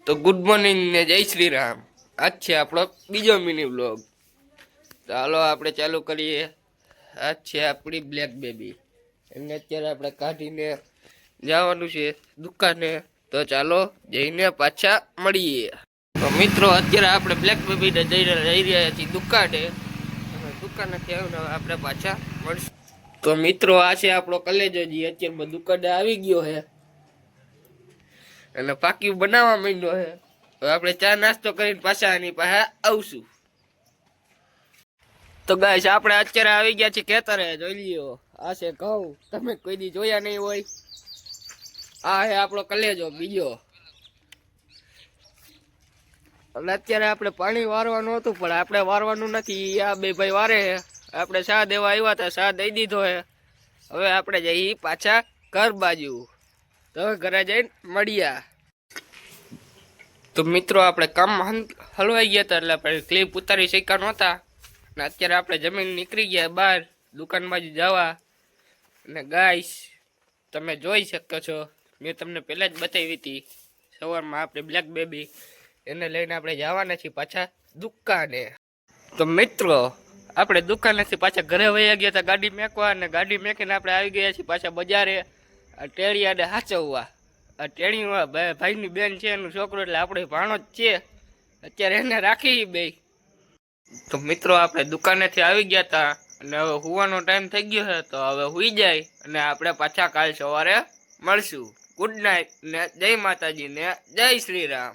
તો good morning ને જય શ્રી રામ. આજ છે આપણો બીજો મિની વ્લોગ. ચાલો આપણે ચાલુ કરીએ. આજ છે આપણી બ્લેક બેબી. એને અત્યારે આપણે કાઢીને જવાનું છે દુકાને. તો ચાલો જઈને પાછા મળીએ. તો મિત્રો અત્યારે આપણે બ્લેક બેબીને જઈ રહ્યા છીએ દુકાને. દુકાનેથી આવીને આપણે પાછા મળશું. તો મિત્રો આ છે આપણો કલેજો જે અત્યારે દુકાને આવી ગયો છે અને પાકી બનાવવા માંડ્યો છે. હવે આપણે ચા નાસ્તો કરીને પાછા આની પાસે આવશું. તો ગાઈસ આપણે અત્યારે આવી ગયા છીએ ખેતરે. જોઈ લ્યો આ છે ઘઉં. તમે કોઈ દી જોયા નહીં હોય. આ છે આપણો કલેજો બીજો. અને અત્યારે આપણે પાણી વારવાનું હતું પણ આપણે વારવાનું નથી. આ બે ભાઈ વારે છે. આપણે ચા દેવા આવ્યા હતા, ચા દઈ દીધો છે. હવે આપણે જઈએ પાછા ઘર બાજુ. તો ઘરે જઈને મળ્યા. તો મિત્રો આપણે કામમાં હલવાઈ ગયા હતા એટલે આપણે ક્લિપ ઉતારી શક્યા નહોતા. અને અત્યારે આપણે જમીન નીકળી ગયા બહાર દુકાન બાજુ જવા. અને ગાઈસ તમે જોઈ શકો છો, મેં તમને પહેલાં જ બતાવી હતી સવારમાં આપણે બ્લેક બેબી એને લઈને આપણે જવાના છીએ પાછા દુકાને. તો મિત્રો આપણે દુકાનેથી પાછા ઘરે વયા ગયા હતા ગાડી મેકવા. અને ગાડી મેકીને આપણે આવી ગયા છીએ પાછા બજારે આ ટેળિયાને હાચવવા. આ ટેણીમાં ભાઈની બેન છે, એનું છોકરો, એટલે આપણે ભાણો જ છે. અત્યારે એને રાખી બે. તો મિત્રો આપણે દુકાનેથી આવી ગયા હતા અને હવે હુવાનો ટાઈમ થઈ ગયો છે. તો હવે હુઈ જાય અને આપણે પાછા કાલ સવારે મળશું. ગુડ નાઇટ ને જય માતાજી ને જય શ્રી રામ.